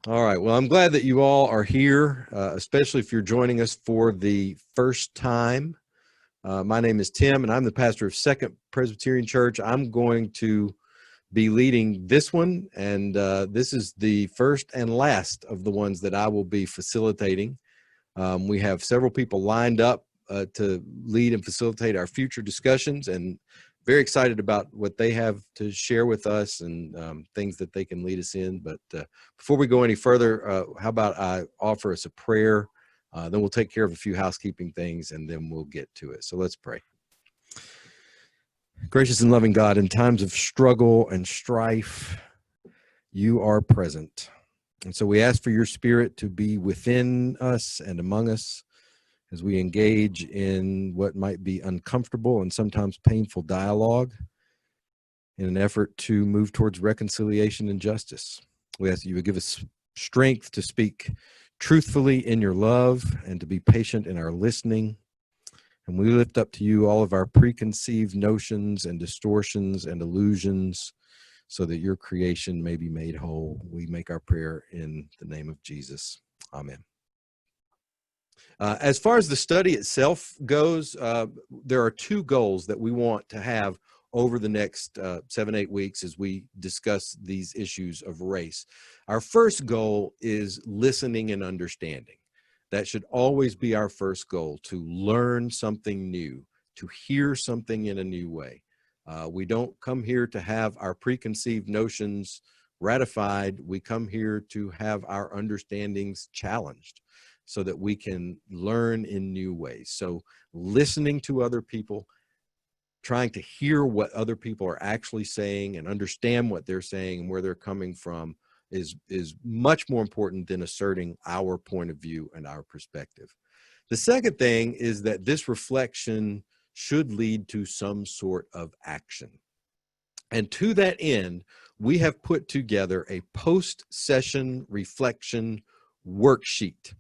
All right. Well, I'm glad that you all are here, especially if you're joining us for the first time. My name is Tim, and I'm the pastor of Second Presbyterian Church. I'm going to be leading this one, and this is the first and last of the ones that I will be facilitating. We have several people lined up to lead and facilitate our future discussions, and very excited about what they have to share with us and things that they can lead us in. But before we go any further, how about I offer us a prayer, then we'll take care of a few housekeeping things, and then we'll get to it. So let's pray. Gracious and loving God, in times of struggle and strife, you are present. And so we ask for your Spirit to be within us and among us as we engage in what might be uncomfortable and sometimes painful dialogue in an effort to move towards reconciliation and justice. We ask that you would give us strength to speak truthfully in your love and to be patient in our listening. And we lift up to you all of our preconceived notions and distortions and illusions so that your creation may be made whole. We make our prayer in the name of Jesus. Amen. As far as the study itself goes, there are two goals that we want to have over the next 7-8 weeks as we discuss these issues of race. Our first goal is listening and understanding. That should always be our first goal, to learn something new, to hear something in a new way. We don't come here to have our preconceived notions ratified. We come here to have our understandings challenged so that we can learn in new ways. So listening to other people, trying to hear what other people are actually saying and understand what they're saying and where they're coming from is much more important than asserting our point of view and our perspective. The second thing is that this reflection should lead to some sort of action. And to that end, we have put together a post-session reflection worksheet.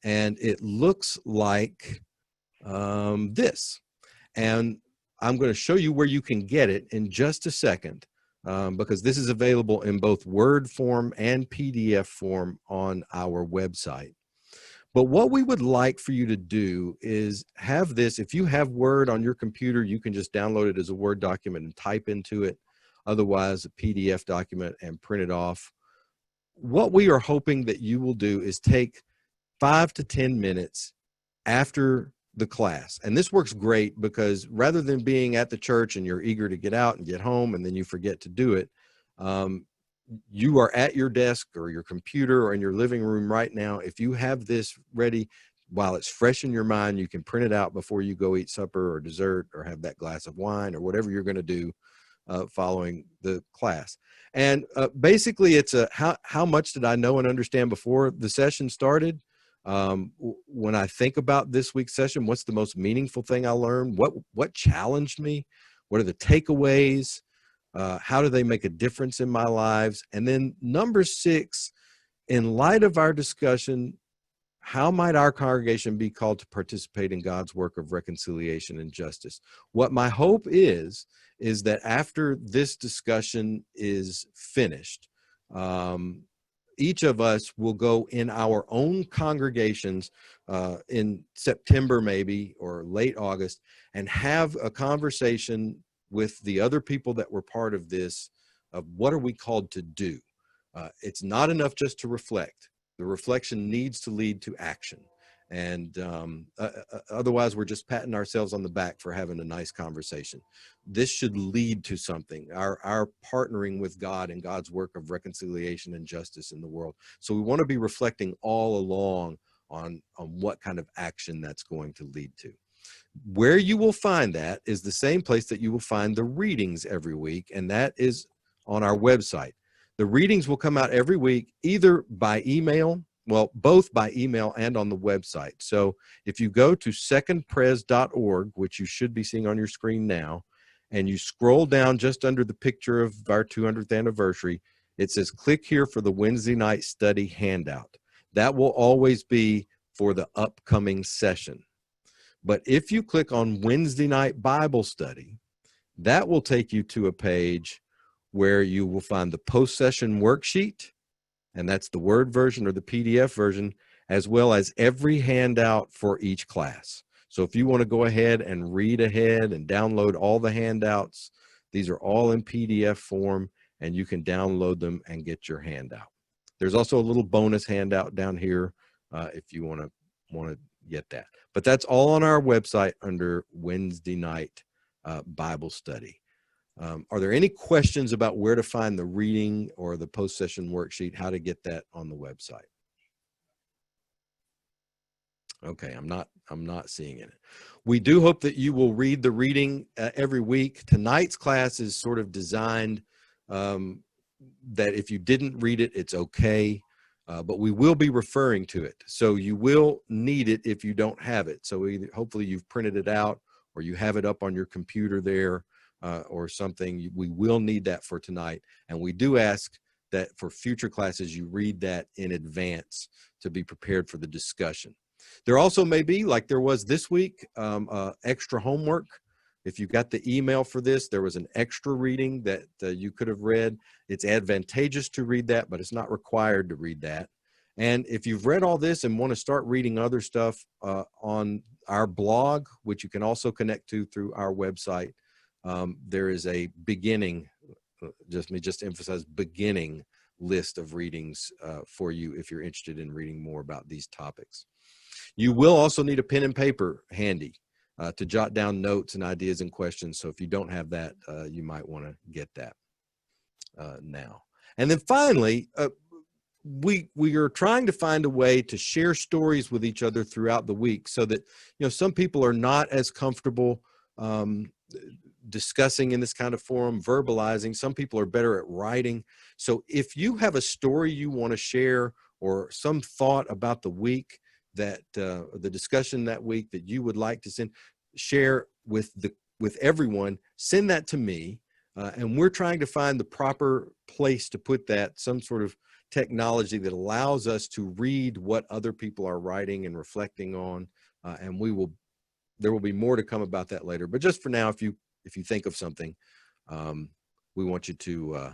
And it looks like this. And I'm going to show you where you can get it in just a second, because this is available in both Word form and PDF form on our website. But what we would like for you to do is have this. If you have Word on your computer, you can just download it as a Word document and type into it. Otherwise, a PDF document and print it off. What we are hoping that you will do is take 5 to 10 minutes after the class. And this works great because rather than being at the church and you're eager to get out and get home and then you forget to do it, you are at your desk or your computer or in your living room right now. If you have this ready while it's fresh in your mind, you can print it out before you go eat supper or dessert or have that glass of wine or whatever you're going to do following the class. And basically it's a how much did I know and understand before the session started? When I think about this week's session, what's the most meaningful thing I learned? What challenged me? What are the takeaways? How do they make a difference in my lives? And then number 6, in light of our discussion, how might our congregation be called to participate in God's work of reconciliation and justice? What my hope is that after this discussion is finished, each of us will go in our own congregations in September maybe or late August and have a conversation with the other people that were part of this of what are we called to do. It's not enough just to reflect. The reflection needs to lead to action. And otherwise, we're just patting ourselves on the back for having a nice conversation. This should lead to something, our partnering with God and God's work of reconciliation and justice in the world. So we want to be reflecting all along on what kind of action that's going to lead to. Where you will find that is the same place that you will find the readings every week, and that is on our website. The readings will come out every week, either by email, well, both by email and on the website. So if you go to secondpres.org, which you should be seeing on your screen now, and you scroll down just under the picture of our 200th anniversary, it says click here for the Wednesday night study handout. That will always be for the upcoming session. But if you click on Wednesday night Bible study, that will take you to a page where you will find the post-session worksheet and that's the Word version or the PDF version, as well as every handout for each class. So if you want to go ahead and read ahead and download all the handouts, these are all in PDF form, and you can download them and get your handout. There's also a little bonus handout down here if you want to get that. But that's all on our website under Wednesday night Bible study. Are there any questions about where to find the reading or the post-session worksheet, how to get that on the website? Okay, I'm not seeing it. We do hope that you will read the reading every week. Tonight's class is sort of designed that if you didn't read it, it's okay, but we will be referring to it. So you will need it if you don't have it. So hopefully you've printed it out or you have it up on your computer there or something. We will need that for tonight. And we do ask that for future classes, you read that in advance to be prepared for the discussion. There also may be, like there was this week, extra homework. If you got the email for this, there was an extra reading that you could have read. It's advantageous to read that, but it's not required to read that. And if you've read all this and want to start reading other stuff on our blog, which you can also connect to through our website, there is a beginning, just emphasize beginning list of readings for you if you're interested in reading more about these topics. You will also need a pen and paper handy to jot down notes and ideas and questions. So if you don't have that, you might want to get that now. And then finally, we are trying to find a way to share stories with each other throughout the week so that, some people are not as comfortable discussing in this kind of forum, verbalizing. Some people are better at writing. So if you have a story you want to share or some thought about the week that the discussion that week that you would like to share with everyone, send that to me. And we're trying to find the proper place to put that, some sort of technology that allows us to read what other people are writing and reflecting on. And there will be more to come about that later. But just for now, if you think of something, we want you to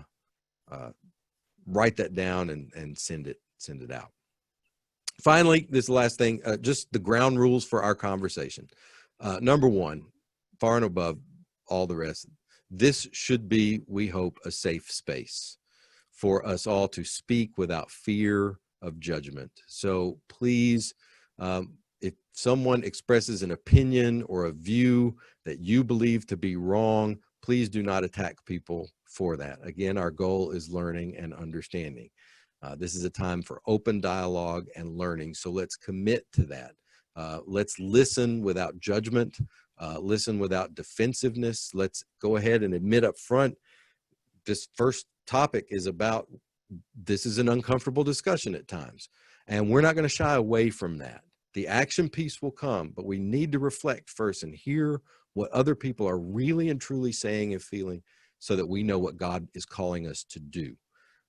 write that down and send it out. Finally, this last thing, just the ground rules for our conversation. Number one, far and above all the rest, this should be, we hope, a safe space for us all to speak without fear of judgment. So please, if someone expresses an opinion or a view that you believe to be wrong, please do not attack people for that. Again, our goal is learning and understanding. This is a time for open dialogue and learning, so let's commit to that. Let's listen without judgment, listen without defensiveness. Let's go ahead and admit up front, this first topic is about, this is an uncomfortable discussion at times, and we're not going to shy away from that. The action piece will come, but we need to reflect first and hear what other people are really and truly saying and feeling so that we know what God is calling us to do.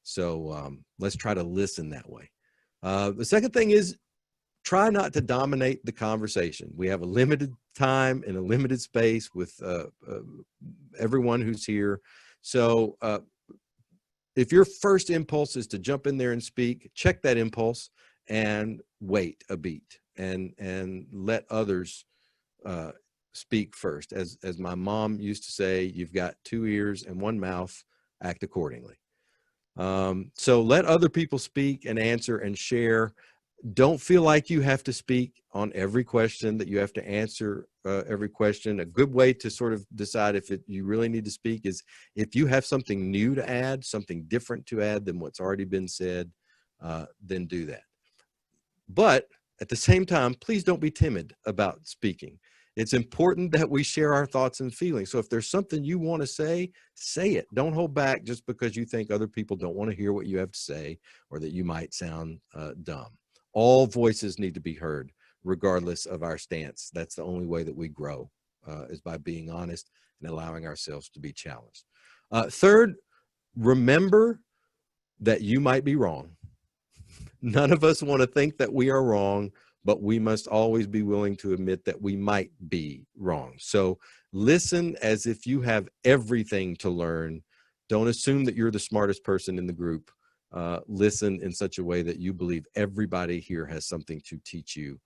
So let's try to listen that way. The second thing is, try not to dominate the conversation. We have a limited time and a limited space with everyone who's here. So if your first impulse is to jump in there and speak, check that impulse and wait a beat and let others speak first. As my mom used to say, you've got 2 ears and 1 mouth, act accordingly. So let other people speak and answer and share. Don't feel like you have to speak on every question, that you have to answer every question. A good way to sort of decide if you really need to speak is if you have something new to add, something different to add than what's already been said, then do that. But at the same time, please don't be timid about speaking. It's important that we share our thoughts and feelings. So if there's something you want to say it. Don't hold back just because you think other people don't want to hear what you have to say or that you might sound dumb. All voices need to be heard, regardless of our stance. That's the only way that we grow, is by being honest and allowing ourselves to be challenged. Third, remember that you might be wrong. None of us want to think that we are wrong, but we must always be willing to admit that we might be wrong. So listen as if you have everything to learn. Don't assume that you're the smartest person in the group. listen in such a way that you believe everybody here has something to teach you,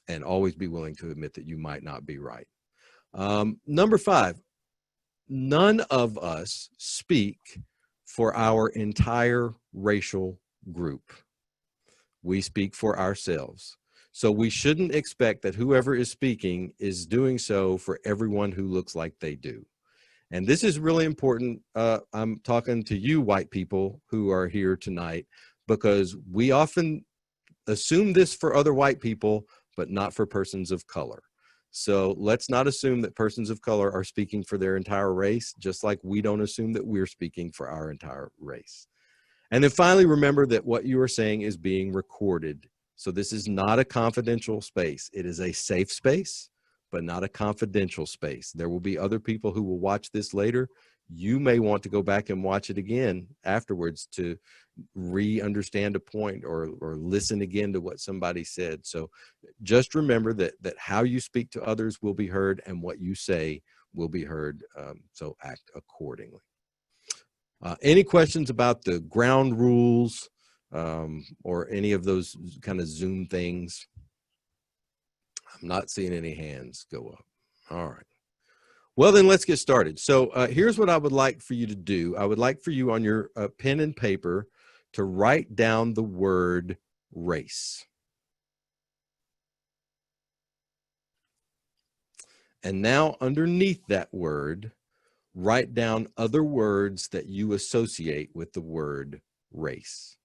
and always be willing to admit that you might not be right. Number 5, none of us speak for our entire racial group. We speak for ourselves. So we shouldn't expect that whoever is speaking is doing so for everyone who looks like they do. And this is really important. I'm talking to you white people who are here tonight, because we often assume this for other white people, but not for persons of color. So let's not assume that persons of color are speaking for their entire race, just like we don't assume that we're speaking for our entire race. And then finally, remember that what you are saying is being recorded. So this is not a confidential space. It is a safe space, but not a confidential space. There will be other people who will watch this later. You may want to go back and watch it again afterwards to re-understand a point, or listen again to what somebody said. So just remember that how you speak to others will be heard, and what you say will be heard. So act accordingly. Any questions about the ground rules, or any of those kind of Zoom things? I'm not seeing any hands go up. All right. Well, then let's get started. So here's what I would like for you to do. I would like for you on your pen and paper to write down the word race. And now underneath that word, write down other words that you associate with the word race.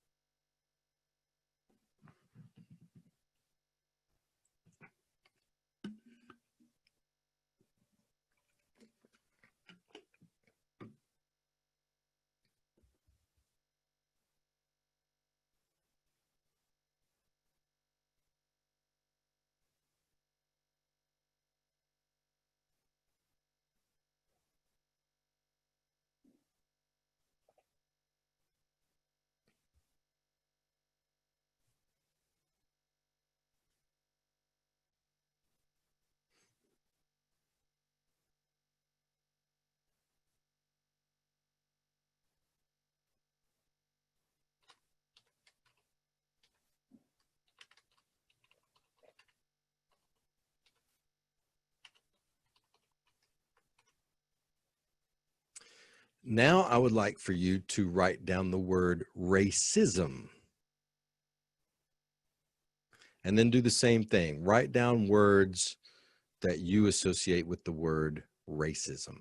Now I would like for you to write down the word racism. And then do the same thing. Write down words that you associate with the word racism.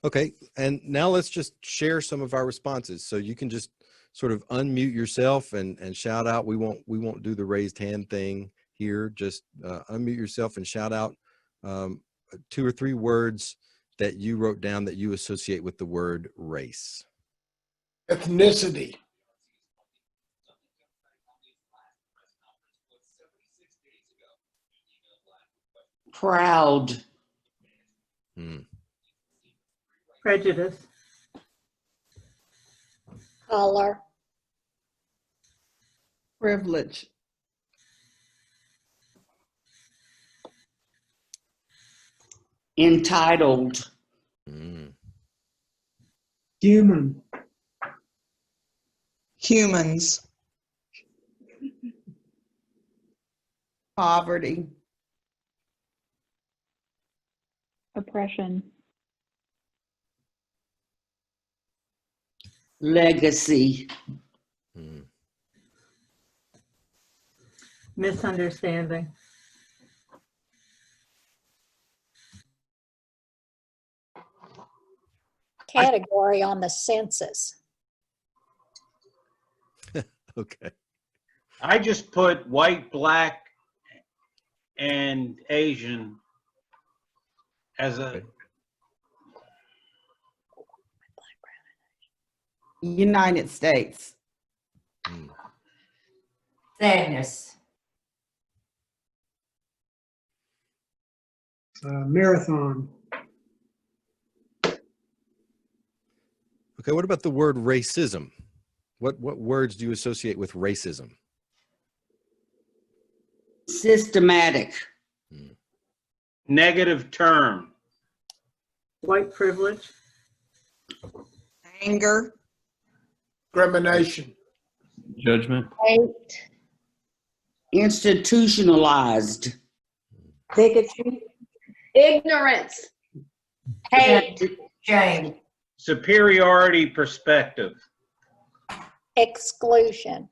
Okay, and now let's just share some of our responses. So you can just sort of unmute yourself and shout out. We won't do the raised hand thing here. Just unmute yourself and shout out 2 or 3 words that you wrote down that you associate with the word race. Ethnicity. Proud. Prejudice. Color. Privilege. Entitled. Human. Humans. Poverty. Oppression. Legacy. Misunderstanding. category on the census. Okay. I just put white, black, and Asian as a, Okay. United States. Hmm. Sadness. Marathon. Okay. What about the word racism? What words do you associate with racism? Systematic. negative term. White privilege. Anger. Discrimination. Judgment. Hate. Institutionalized. Bigotry. Ignorance. Hate. Shame. Superiority perspective. Exclusion.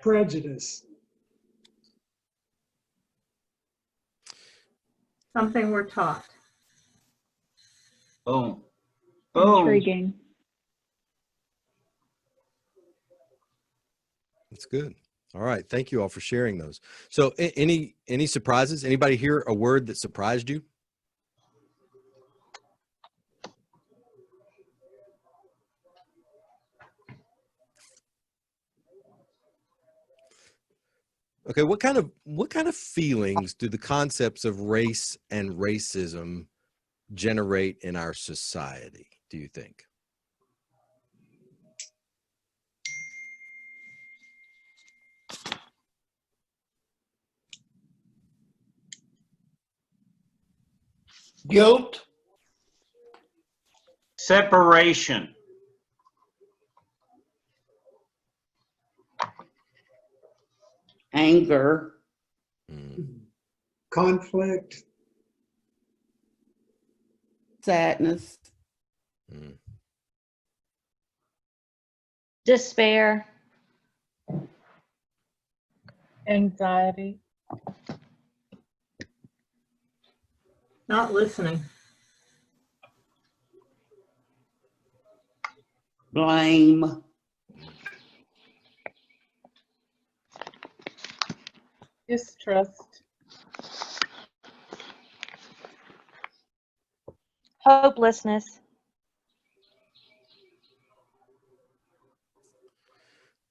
Prejudice. Something we're taught. Boom. Boom. Intriguing. That's good. All right. Thank you all for sharing those. So any surprises? Anybody hear a word that surprised you? Okay, what kind of feelings do the concepts of race and racism generate in our society, do you think? Guilt. Separation. Anger. Mm, Conflict. Sadness. mm. Despair. Anxiety. Not listening. Blame. Distrust. Hopelessness.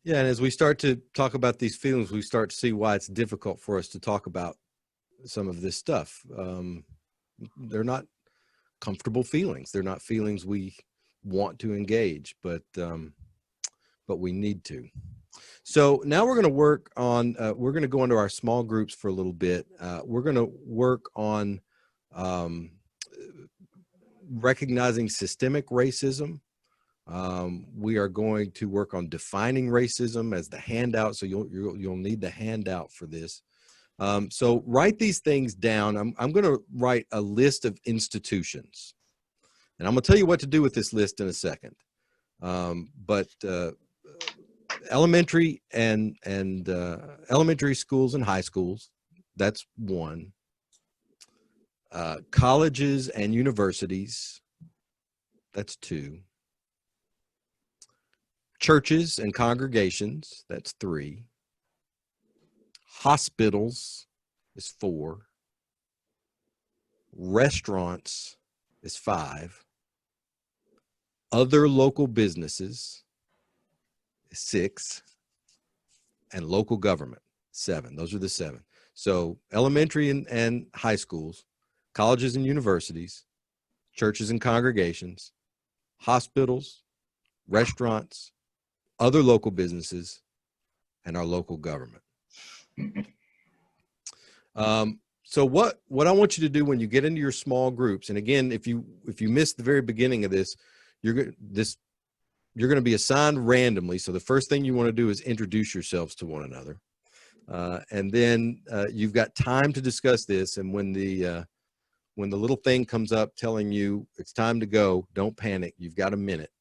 Yeah, and as we start to talk about these feelings, we start to see why it's difficult for us to talk about some of this stuff. They're not comfortable feelings. They're not feelings we want to engage, but we need to. So now we're going to work on, we're going to go into our small groups for a little bit. We're going to work on recognizing systemic racism. We are going to work on defining racism as the handout. So you'll need the handout for this. So write these things down. I'm going to write a list of institutions, and I'm going to tell you what to do with this list in a second. But elementary and elementary schools and high schools, that's one. Colleges and universities, that's two. Churches and congregations, that's three. Hospitals is four. Restaurants is five. Other local businesses is six. And local government, seven. Those are the seven. So elementary and high schools, colleges and universities, churches and congregations, hospitals, restaurants, other local businesses, and our local government. So what I want you to do when you get into your small groups, and again, if you missed the very beginning of this, you're going to be assigned randomly. So the first thing you want to do is introduce yourselves to one another, and then you've got time to discuss this. And when the little thing comes up telling you it's time to go, don't panic. You've got a minute.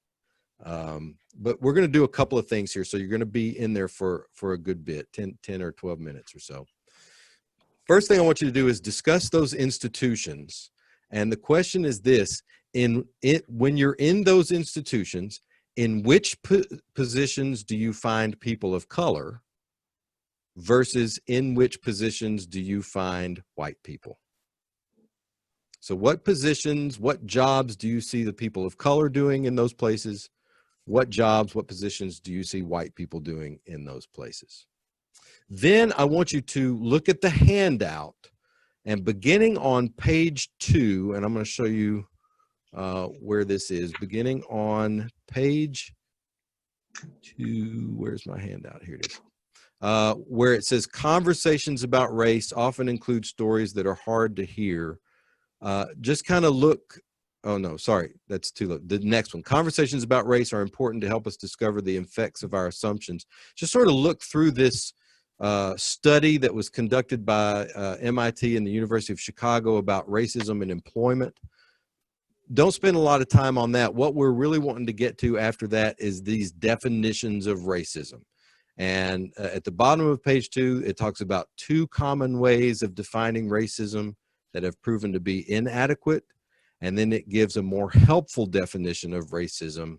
But we're going to do a couple of things here. So you're going to be in there for a good bit, 10 or 12 minutes or so. First thing I want you to do is discuss those institutions And the question is this: when you're in those institutions, in which positions do you find people of color versus in which positions do you find white people? So what positions, what jobs do you see the people of color doing in those places? What jobs, what positions do you see white people doing in those places? Then I want you to look at the handout, and beginning on page 2, and I'm going to show you where this is, beginning on page 2, where's my handout? Here it is. Where it says conversations about race often include stories that are hard to hear. Just kind of look, oh no, sorry, that's too low. The next one, conversations about race are important to help us discover the effects of our assumptions. Just sort of look through this study that was conducted by MIT and the University of Chicago about racism in employment. Don't spend a lot of time on that. What we're really wanting to get to after that is these definitions of racism. And at the bottom of page 2, it talks about 2 common ways of defining racism that have proven to be inadequate. And then it gives a more helpful definition of racism.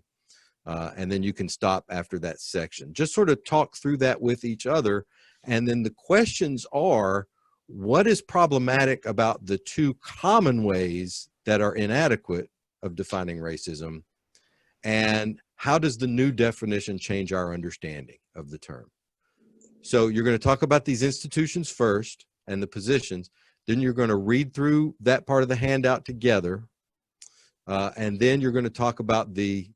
And then you can stop after that section. Just sort of talk through that with each other. And then the questions are, what is problematic about the 2 common ways that are inadequate of defining racism? And how does the new definition change our understanding of the term? So you're going to talk about these institutions first and the positions. Then you're going to read through that part of the handout together. And then you're going to talk about the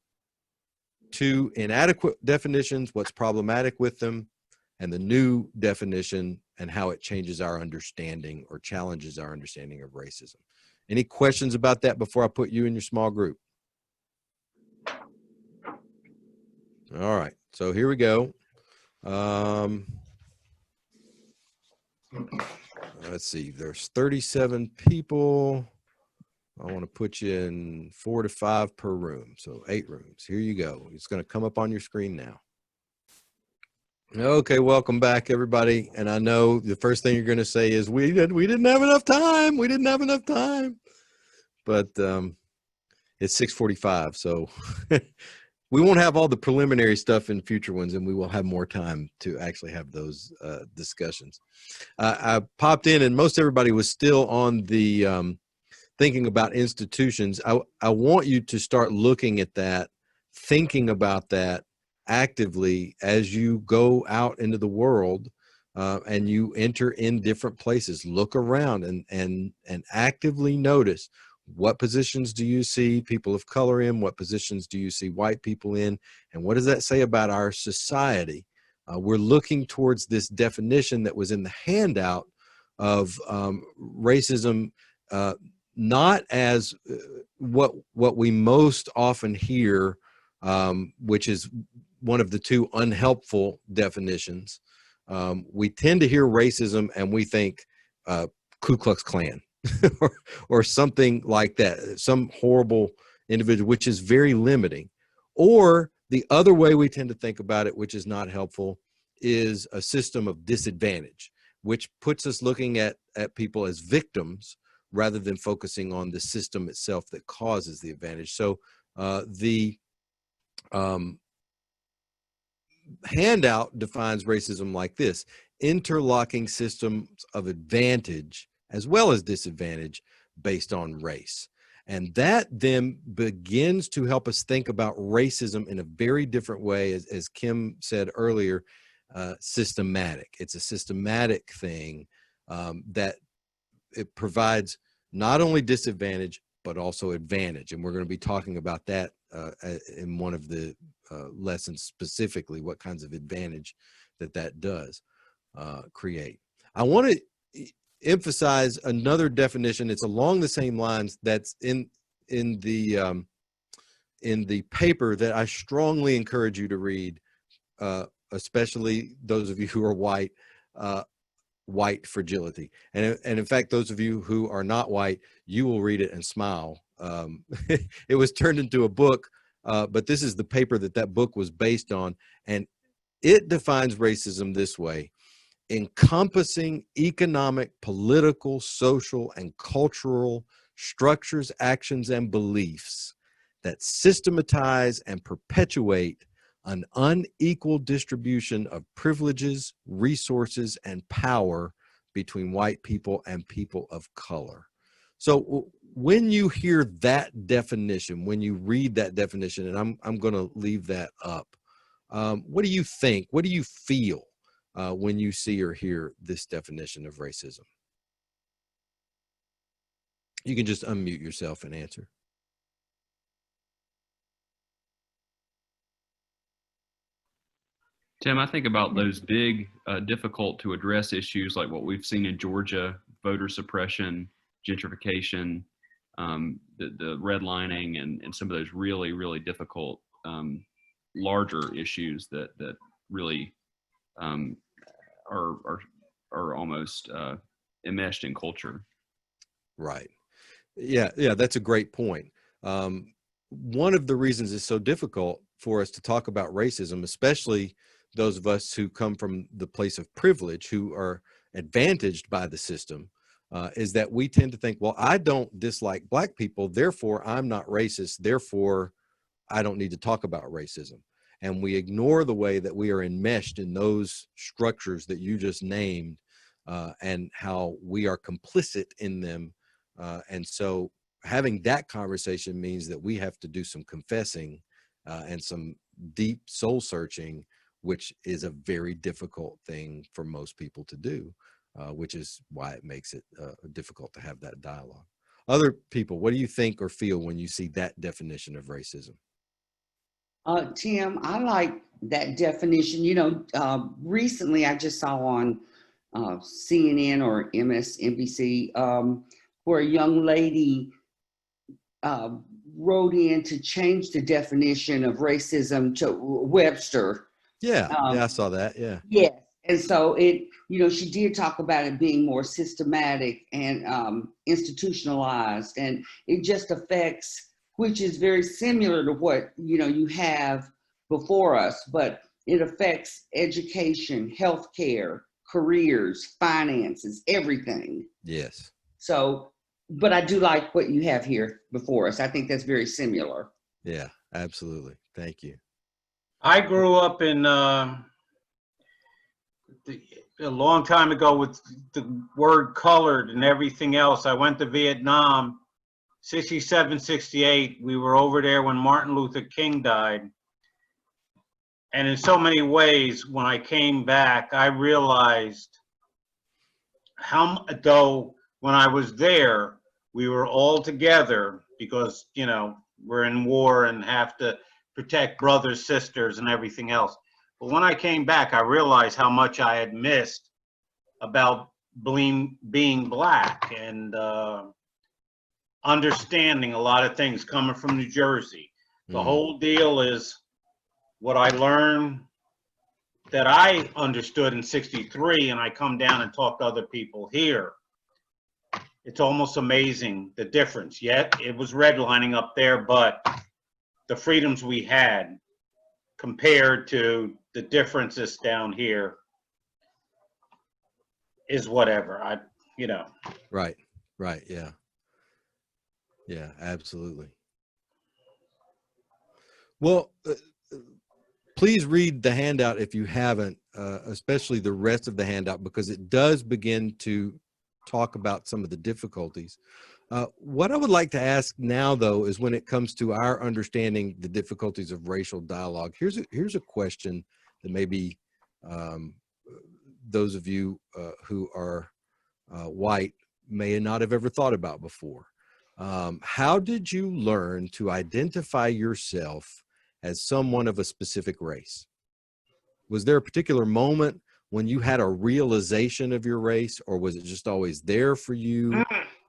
2 inadequate definitions, what's problematic with them, and the new definition and how it changes our understanding or challenges our understanding of racism. Any questions about that before I put you in your small group? All right, so here we go. Let's see, there's 37 people. I want to put you in 4 to 5 per room, so 8 rooms. Here you go. It's going to come up on your screen now. Okay, welcome back, everybody. And I know the first thing you're going to say is we didn't have enough time. We didn't have enough time. But it's 6:45, so we won't have all the preliminary stuff in future ones, and we will have more time to actually have those discussions. I popped in, and most everybody was still on the thinking about institutions. I want you to start looking at that, thinking about that actively as you go out into the world and you enter in different places. Look around and actively notice, what positions do you see people of color in? What positions do you see white people in? And what does that say about our society? We're looking towards this definition that was in the handout of racism, not as what we most often hear, which is one of the 2 unhelpful definitions. We tend to hear racism and we think Ku Klux Klan or something like that, some horrible individual, which is very limiting. Or the other way we tend to think about it, which is not helpful, is a system of disadvantage, which puts us looking at people as victims rather than focusing on the system itself that causes the advantage. So the handout defines racism like this: interlocking systems of advantage as well as disadvantage based on race. And that then begins to help us think about racism in a very different way, as Kim said earlier, systematic. It's a systematic thing that it provides not only disadvantage, but also advantage. And we're going to be talking about that in one of the lessons, specifically what kinds of advantage that does create. I want to emphasize another definition. It's along the same lines that's in the paper that I strongly encourage you to read, especially those of you who are white, white fragility. And in fact, those of you who are not white, you will read it and smile. It was turned into a book, but this is the paper that book was based on. And it defines racism this way: encompassing economic, political, social, and cultural structures, actions, and beliefs that systematize and perpetuate an unequal distribution of privileges, resources, and power between white people and people of color. So when you hear that definition, when you read that definition, and I'm going to leave that up, what do you think? What do you feel when you see or hear this definition of racism? You can just unmute yourself and answer. Tim, I think about those big, difficult to address issues like what we've seen in Georgia, voter suppression, gentrification, the redlining, and some of those really, really difficult, larger issues that really are almost enmeshed in culture. Right. Yeah, that's a great point. One of the reasons it's so difficult for us to talk about racism, especially those of us who come from the place of privilege, who are advantaged by the system, is that we tend to think, well, I don't dislike Black people, therefore I'm not racist, therefore I don't need to talk about racism. And we ignore the way that we are enmeshed in those structures that you just named, and how we are complicit in them. And so having that conversation means that we have to do some confessing and some deep soul searching, which is a very difficult thing for most people to do, which is why it makes it difficult to have that dialogue. Other people, what do you think or feel when you see that definition of racism? Tim, I like that definition. You know, recently I just saw on CNN or MSNBC where a young lady wrote in to change the definition of racism to Webster. Yeah, I saw that. Yeah. Yes. And so it, you know, she did talk about it being more systematic and institutionalized, and it just affects, which is very similar to what, you know, you have before us, but it affects education, healthcare, careers, finances, everything. Yes. So, but I do like what you have here before us. I think that's very similar. Yeah, absolutely. Thank you. I grew up in a long time ago with the word colored and everything else. I went to Vietnam, 67, 68. We were over there when Martin Luther King died. And in so many ways, when I came back, I realized how, though when I was there, we were all together because, you know, we're in war and have to protect brothers, sisters, and everything else. But when I came back, I realized how much I had missed about being Black and understanding a lot of things coming from New Jersey. The whole deal is what I learned that I understood in 63, and I come down and talk to other people here. It's almost amazing the difference. Yet it was redlining up there, but the freedoms we had compared to the differences down here is whatever. You know. Right. Yeah. Yeah, absolutely. Well, please read the handout if you haven't, especially the rest of the handout, because it does begin to talk about some of the difficulties. What I would like to ask now, though, is when it comes to our understanding the difficulties of racial dialogue, here's a question that maybe those of you who are white may not have ever thought about before. How did you learn to identify yourself as someone of a specific race? Was there a particular moment when you had a realization of your race, or was it just always there for you?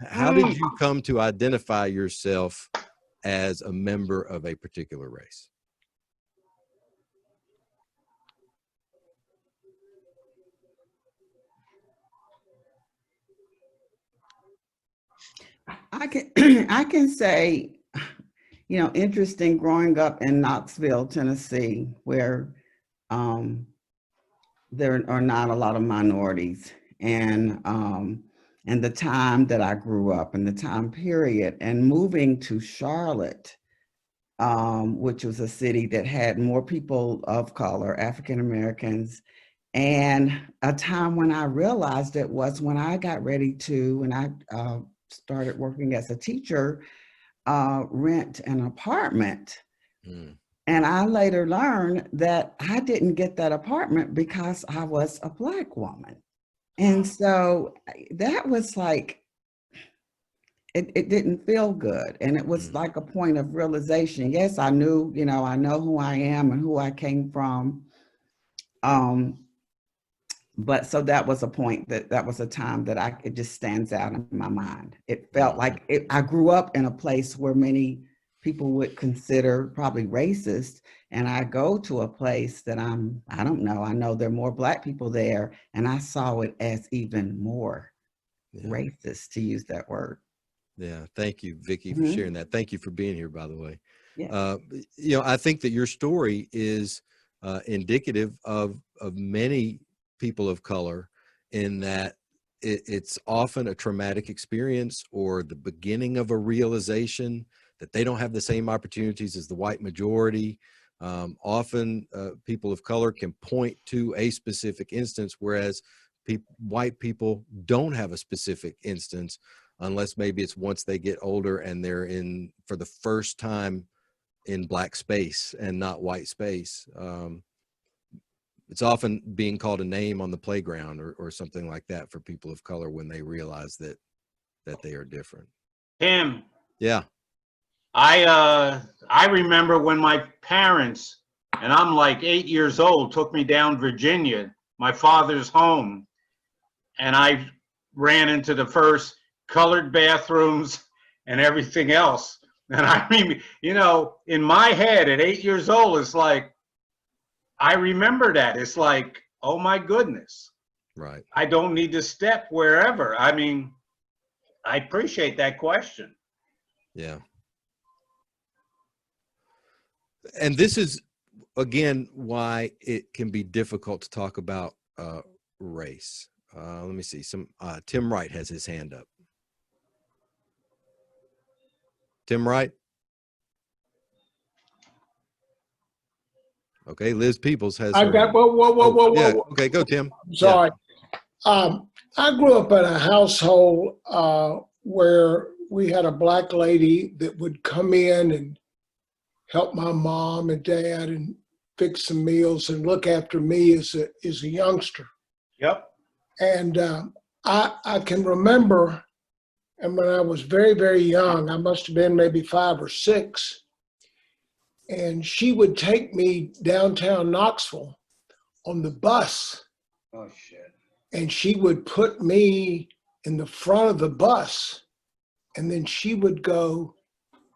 How did you come to identify yourself as a member of a particular race? I can say, you know, interesting growing up in Knoxville, Tennessee, where there are not a lot of minorities. And and the time that I grew up and the time period, and moving to Charlotte, which was a city that had more people of color, African Americans, and a time when I realized it was when I got ready to, when I started working as a teacher, rent an apartment. Mm. And I later learned that I didn't get that apartment because I was a Black woman. And so that was like, it didn't feel good. And it was like a point of realization. Yes, I knew, I know who I am and who I came from. But so that was a point that was a time that it just stands out in my mind. It felt like I grew up in a place where many people would consider probably racist. And I go to a place that I don't know, I know there are more Black people there, and I saw it as even more racist, to use that word. Yeah. Thank you, Vicki, for sharing that. Thank you for being here, by the way. Yeah. I think that your story is indicative of many people of color, in that it's often a traumatic experience or the beginning of a realization that they don't have the same opportunities as the white majority. Often people of color can point to a specific instance, whereas white people don't have a specific instance, unless maybe it's once they get older and they're in for the first time in Black space and not white space. It's often being called a name on the playground or something like that for people of color when they realize that they are different. Tim. Yeah. I remember when my parents, and I'm like 8 years old, took me down Virginia, my father's home, and I ran into the first colored bathrooms and everything else. And I mean, in my head at 8 years old, it's like, I remember that. It's like, oh my goodness. Right. I don't need to step wherever. I mean, I appreciate that question. Yeah. And this is, again, why it can be difficult to talk about race. Let me see. Tim Wright has his hand up. Tim Wright. Okay, Liz Peoples has. I got whoa. Yeah. Okay, go Tim. I'm sorry. Yeah. I grew up in a household where we had a Black lady that would come in and help my mom and dad and fix some meals and look after me as a youngster. Yep. And I can remember, and when I was very, very young, I must have been maybe 5 or 6, and she would take me downtown Knoxville on the bus. Oh, shit. And she would put me in the front of the bus, and then she would go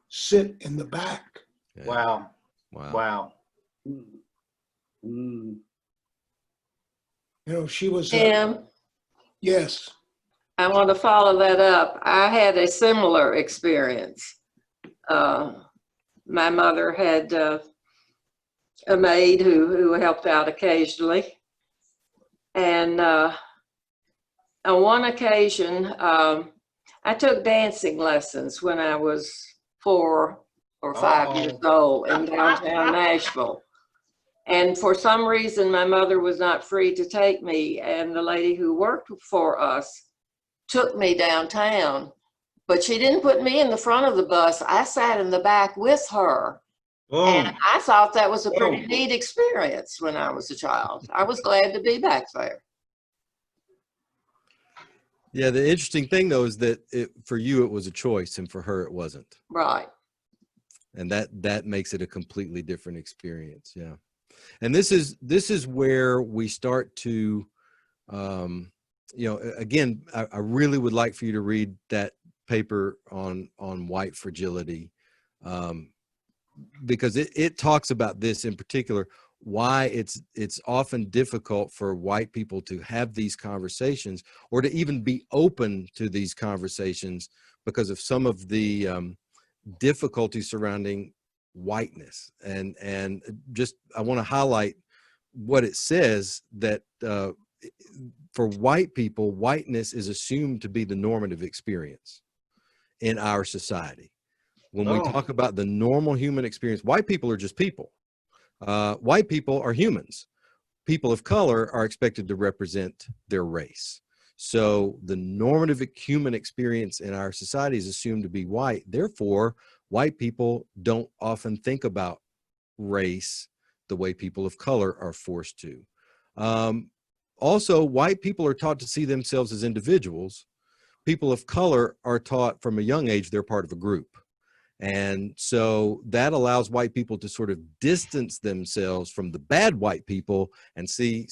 sit in the back. Yeah. Wow. Wow. Wow. She was. Tim, Yes. I want to follow that up. I had a similar experience. My mother had a maid who helped out occasionally. And on one occasion, I took dancing lessons when I was 4 or 5 years old in downtown Nashville. And for some reason, my mother was not free to take me, and the lady who worked for us took me downtown. But she didn't put me in the front of the bus. I sat in the back with her. Boom. And I thought that was a pretty neat experience when I was a child. I was glad to be back there. Yeah, the interesting thing though is that for you it was a choice, and for her it wasn't. Right. And that makes it a completely different experience. Yeah. And this is where we start to, again, I really would like for you to read that paper on white fragility, because it talks about this in particular, why it's often difficult for white people to have these conversations or to even be open to these conversations because of some of the difficulties surrounding whiteness. And just I want to highlight what it says, that for white people, whiteness is assumed to be the normative experience in our society. When we talk about the normal human experience, white people are just people. White people are humans. People of color are expected to represent their race. So the normative human experience in our society is assumed to be white. Therefore, white people don't often think about race the way people of color are forced to. Also, white people are taught to see themselves as individuals. People of color are taught from a young age they're part of a group. And so that allows white people to sort of distance themselves from the bad white people and see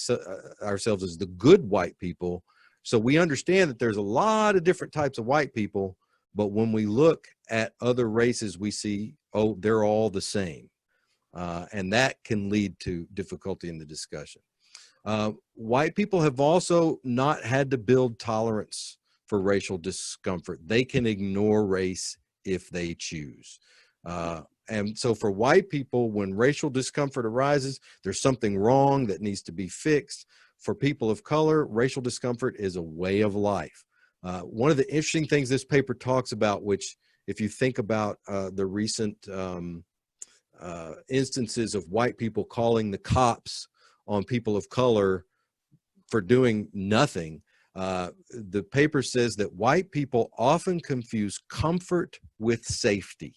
ourselves as the good white people. So we understand that there's a lot of different types of white people, but when we look at other races, we see, oh, they're all the same. And that can lead to difficulty in the discussion. White people have also not had to build tolerance for racial discomfort. They can ignore race if they choose. And so for white people, when racial discomfort arises, there's something wrong that needs to be fixed. For people of color, racial discomfort is a way of life. One of the interesting things this paper talks about, which if you think about the recent instances of white people calling the cops on people of color for doing nothing, the paper says that white people often confuse comfort with safety.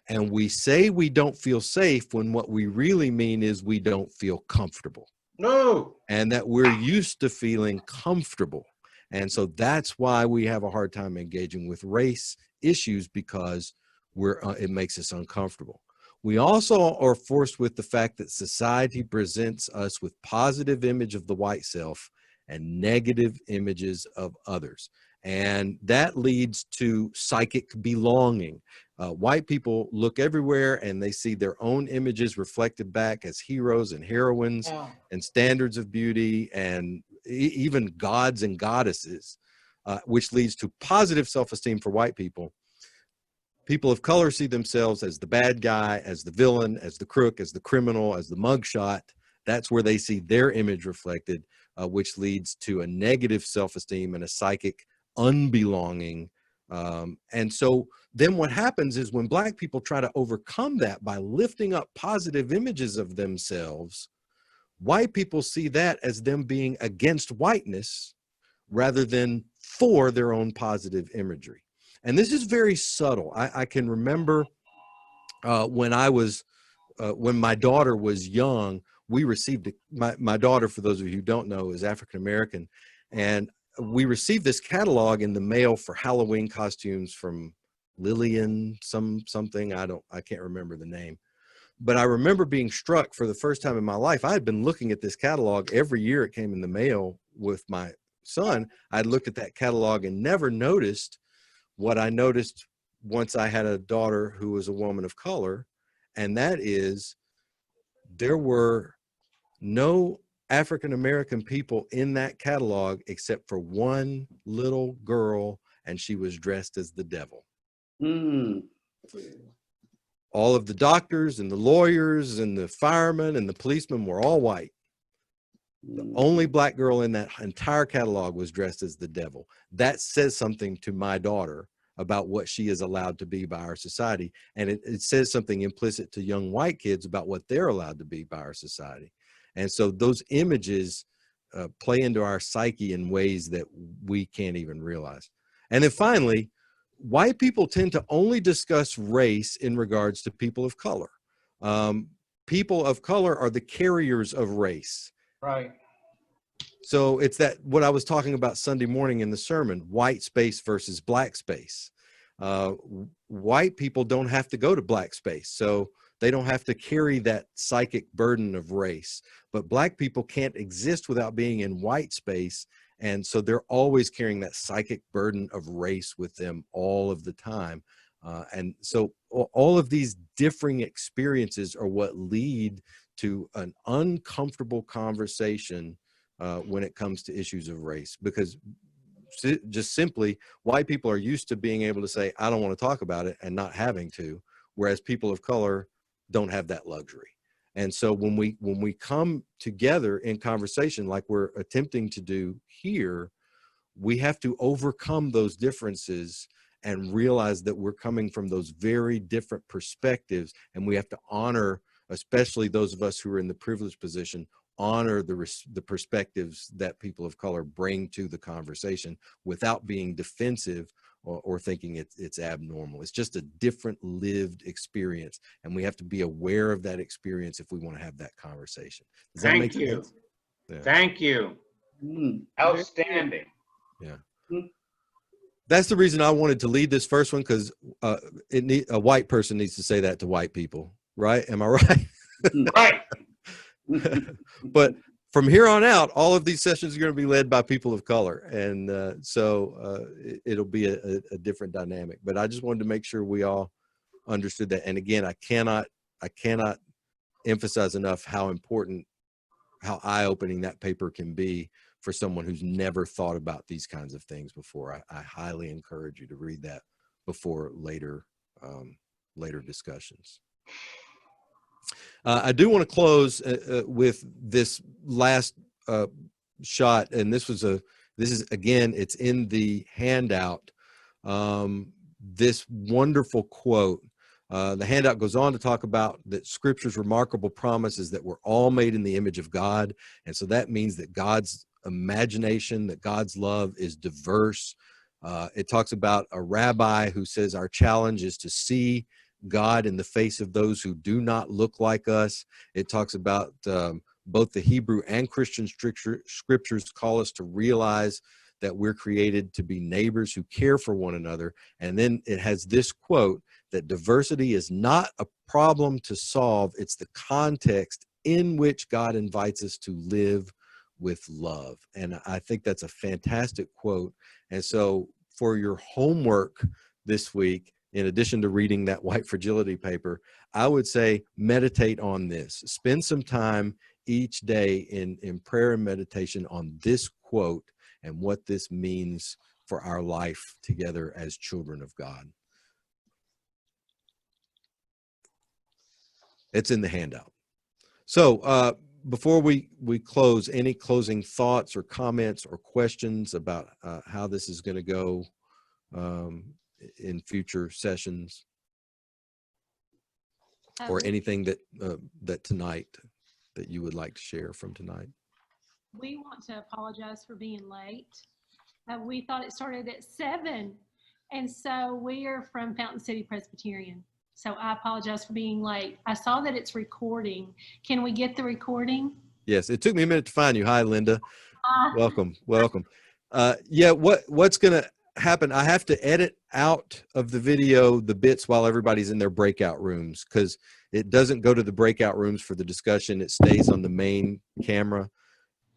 And we say we don't feel safe when what we really mean is we don't feel comfortable. No. And that we're used to feeling comfortable. And so that's why we have a hard time engaging with race issues, because it makes us uncomfortable. We also are forced with the fact that society presents us with positive image of the white self and negative images of others. And that leads to psychic belonging. White people look everywhere and they see their own images reflected back as heroes and heroines and standards of beauty and even gods and goddesses, which leads to positive self-esteem for white people. People of color see themselves as the bad guy, as the villain, as the crook, as the criminal, as the mugshot. That's where they see their image reflected, which leads to a negative self-esteem and a psychic unbelonging. And so then what happens is when Black people try to overcome that by lifting up positive images of themselves, white people see that as them being against whiteness rather than for their own positive imagery. And this is very subtle. I can remember when my daughter was young, we received, my daughter, for those of you who don't know, is African-American. And we received this catalog in the mail for Halloween costumes from Lillian something. I can't remember the name. But I remember being struck for the first time in my life. I had been looking at this catalog every year it came in the mail with my son. I'd looked at that catalog and never noticed what I noticed once I had a daughter who was a woman of color, and that is there were no African-American people in that catalog except for one little girl, and she was dressed as the devil. Mm. All of the doctors and the lawyers and the firemen and the policemen were all white. The only Black girl in that entire catalog was dressed as the devil. That says something to my daughter about what she is allowed to be by our society. And it says something implicit to young white kids about what they're allowed to be by our society. And so those images play into our psyche in ways that we can't even realize. And then finally, white people tend to only discuss race in regards to people of color. People of color are the carriers of race. Right. So it's that what I was talking about Sunday morning in the sermon, white space versus Black space. White people don't have to go to Black space, so they don't have to carry that psychic burden of race. But Black people can't exist without being in white space, and so they're always carrying that psychic burden of race with them all of the time. And so all of these differing experiences are what lead to an uncomfortable conversation when it comes to issues of race, because just simply white people are used to being able to say, I don't want to talk about it, and not having to, whereas people of color don't have that luxury. And so when we come together in conversation like we're attempting to do here, we have to overcome those differences and realize that we're coming from those very different perspectives, and we have to honor, especially those of us who are in the privileged position, honor the perspectives that people of color bring to the conversation without being defensive or thinking it's abnormal. It's just a different lived experience, and we have to be aware of that experience if we want to have that conversation. Does that make sense? Yeah. Thank you. Outstanding. Yeah. That's the reason I wanted to lead this first one, because a white person needs to say that to white people, right? Am I right? Right. But from here on out, all of these sessions are going to be led by people of color, and so it'll be a different dynamic. But I just wanted to make sure we all understood that. And again, I cannot emphasize enough how important, how eye-opening that paper can be for someone who's never thought about these kinds of things before. I highly encourage you to read that before later discussions. I do want to close with this last shot, and this is again, it's in the handout. This wonderful quote. The handout goes on to talk about that Scripture's remarkable promise is that we're all made in the image of God, and so that means that God's imagination, that God's love is diverse. It talks about a rabbi who says our challenge is to see God in the face of those who do not look like us. It talks about both the Hebrew and Christian scriptures call us to realize that we're created to be neighbors who care for one another. And then it has this quote, that diversity is not a problem to solve, it's the context in which God invites us to live with love. And I think that's a fantastic quote. And so for your homework this week, in addition to reading that White Fragility paper, I would say meditate on this. Spend some time each day in prayer and meditation on this quote and what this means for our life together as children of God. It's in the handout. So before we close, any closing thoughts or comments or questions about how this is going to go in future sessions, or anything that tonight that you would like to share from tonight? We want to apologize for being late. We thought it started at 7, and so we are from Fountain City Presbyterian. So I apologize for being late. I saw that it's recording. Can we get the recording? Yes, it took me a minute to find you. Hi, Linda. Welcome. Yeah, what's going to happen, I have to edit out of the video the bits while everybody's in their breakout rooms, because it doesn't go to the breakout rooms for the discussion. It stays on the main camera,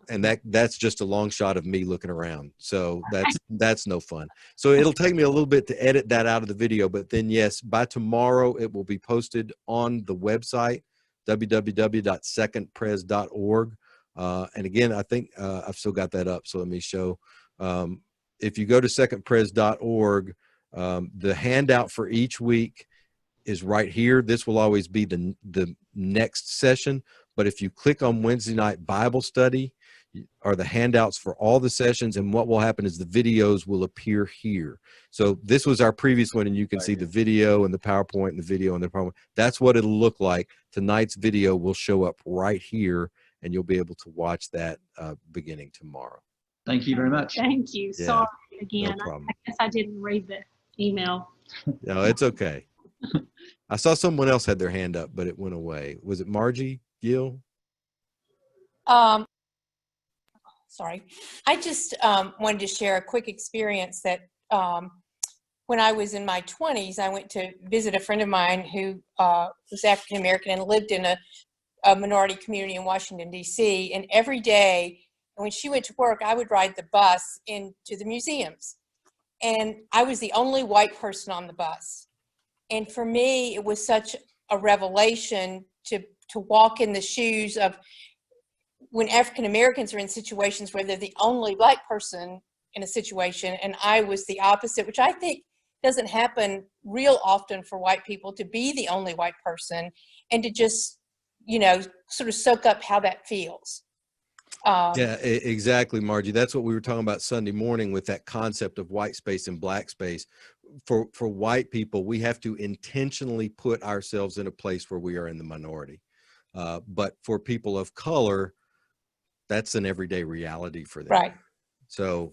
and that's just a long shot of me looking around. So that's no fun. So it'll take me a little bit to edit that out of the video, but then yes, by tomorrow it will be posted on the website, www.2ndpres.org. And again, I think I've still got that up, so let me show. If you go to 2ndpres.org, the handout for each week is right here. This will always be the next session. But if you click on Wednesday night Bible study, are the handouts for all the sessions, and what will happen is the videos will appear here. So this was our previous one, and you can see the video and the PowerPoint and the video and the PowerPoint. That's what it'll look like. Tonight's video will show up right here, and you'll be able to watch that beginning tomorrow. Thank you very much. Thank you. Yeah, Sorry again. no problem. I guess I didn't read the email. No, it's okay. I saw someone else had their hand up, but it went away. Was it Margie Gill? Sorry. I just wanted to share a quick experience that when I was in my 20s, I went to visit a friend of mine who was African American and lived in a minority community in Washington, D.C. And every day, when she went to work, I would ride the bus into the museums. And I was the only white person on the bus. And for me, it was such a revelation to walk in the shoes of when African Americans are in situations where they're the only black person in a situation, and I was the opposite, which I think doesn't happen real often for white people, to be the only white person and to just sort of soak up how that feels. Yeah, exactly, Margie. That's what we were talking about Sunday morning with that concept of white space and black space. For white people, we have to intentionally put ourselves in a place where we are in the minority. But for people of color, that's an everyday reality for them. Right. So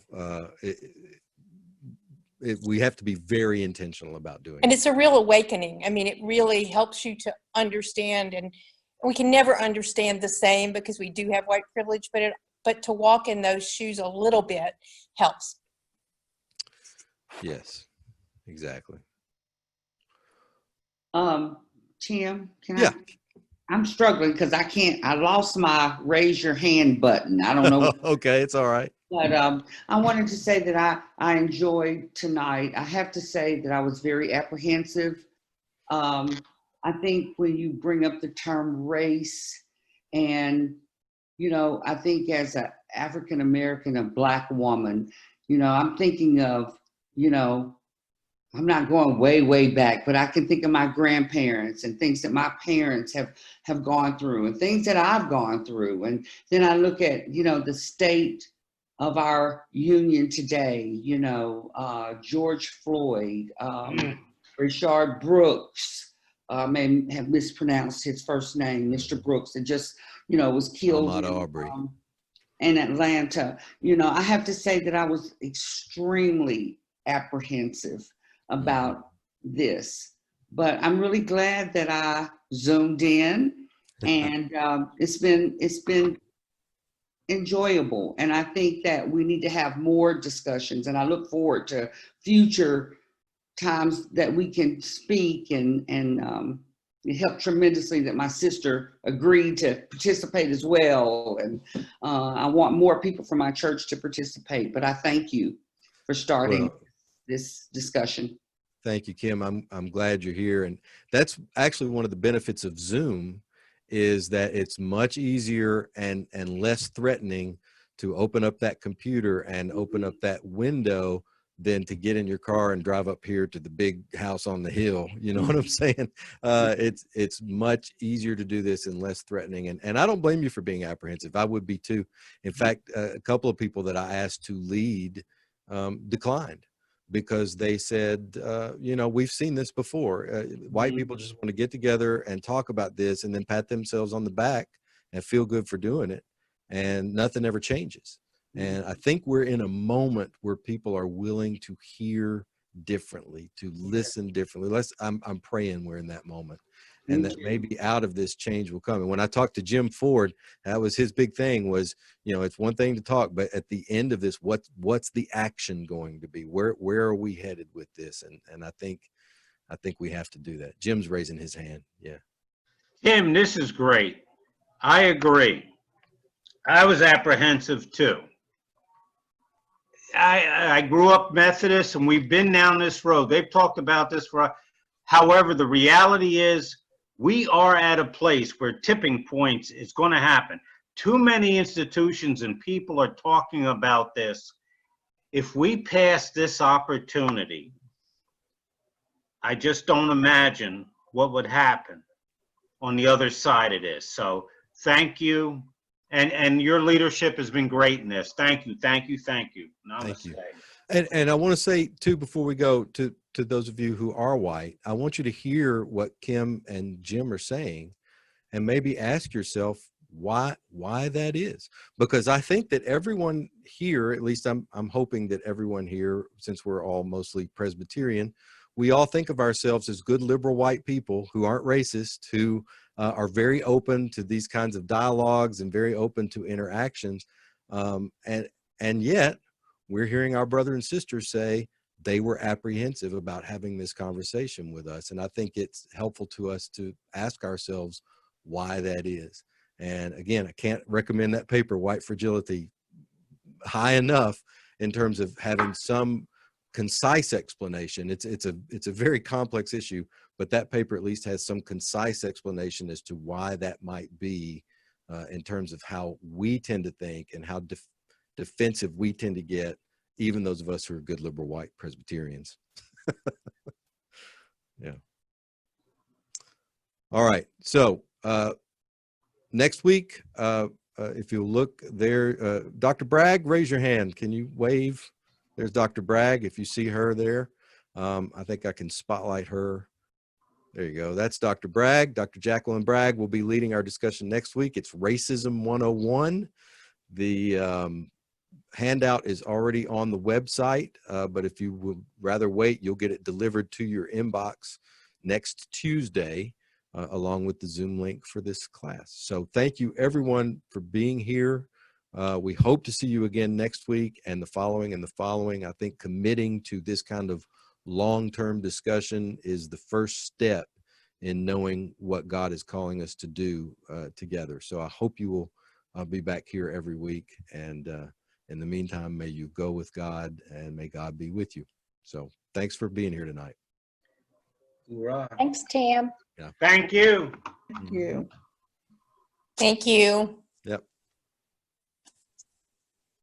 we have to be very intentional about doing And it. it's a real awakening. I mean, it really helps you to understand, and we can never understand the same because we do have white privilege, but to walk in those shoes a little bit helps. Yes, exactly. Tim, Yeah. I'm struggling because I lost my raise your hand button. I don't know. Okay, it's all right. But I wanted to say that I enjoyed tonight. I have to say that I was very apprehensive. I think when you bring up the term race, and I think as an African American, a Black woman, I'm thinking of, I'm not going way, way back, but I can think of my grandparents and things that my parents have gone through and things that I've gone through. And then I look at, the state of our union today, George Floyd, Rayshard Brooks, may have mispronounced his first name, Mr. Brooks, and just, was killed in Atlanta. I have to say that I was extremely apprehensive about this, but I'm really glad that I zoomed in, and it's been enjoyable. And I think that we need to have more discussions, and I look forward to future times that we can speak, and it helped tremendously that my sister agreed to participate as well. And I want more people from my church to participate, but I thank you for starting this discussion. Thank you, Kim. I'm glad you're here. And that's actually one of the benefits of Zoom, is that it's much easier and less threatening to open up that computer and open up that window than to get in your car and drive up here to the big house on the hill. You know what I'm saying? It's much easier to do this and less threatening. And I don't blame you for being apprehensive. I would be too. In fact, a couple of people that I asked to lead declined, because they said, we've seen this before. White people just want to get together and talk about this and then pat themselves on the back and feel good for doing it. And nothing ever changes. And I think we're in a moment where people are willing to hear differently, to listen differently. I'm praying we're in that moment, and that maybe out of this change will come. And when I talked to Jim Ford, that was his big thing was, it's one thing to talk, but at the end of this, what's the action going to be? Where are we headed with this? And I think we have to do that. Jim's raising his hand. Yeah. Tim, this is great. I agree. I was apprehensive too. I grew up Methodist, and we've been down this road. They've talked about this however, the reality is we are at a place where tipping points is going to happen. Too many institutions and people are talking about this. If we pass this opportunity, I just don't imagine what would happen on the other side of this. So thank you. And your leadership has been great in this. Thank you, thank you, thank you. Namaste. Thank you. And I want to say too, before we go to those of you who are white, I want you to hear what Kim and Jim are saying, and maybe ask yourself why that is. Because I think that everyone here, at least I'm hoping that everyone here, since we're all mostly Presbyterian, we all think of ourselves as good liberal white people who aren't racist, who are very open to these kinds of dialogues and very open to interactions. And yet we're hearing our brother and sisters say they were apprehensive about having this conversation with us. And I think it's helpful to us to ask ourselves why that is. And again, I can't recommend that paper, White Fragility, high enough in terms of having some concise explanation. It's a very complex issue, but that paper at least has some concise explanation as to why that might be, in terms of how we tend to think and how defensive we tend to get, even those of us who are good liberal white Presbyterians. Yeah. All right. So next week, if you look there, Dr. Bragg, raise your hand. Can you wave? There's Dr. Bragg. If you see her there, I think I can spotlight her. There you go. That's Dr. Bragg. Dr. Jacqueline Bragg will be leading our discussion next week. It's Racism 101. The handout is already on the website, but if you would rather wait, you'll get it delivered to your inbox next Tuesday, along with the Zoom link for this class. So thank you everyone for being here. We hope to see you again next week and the following and the following. I think committing to this kind of long-term discussion is the first step in knowing what God is calling us to do together. So I hope you will be back here every week. And in the meantime, may you go with God and may God be with you. So thanks for being here tonight. Thanks, Tim. Yeah. Thank you. Thank you. Thank you.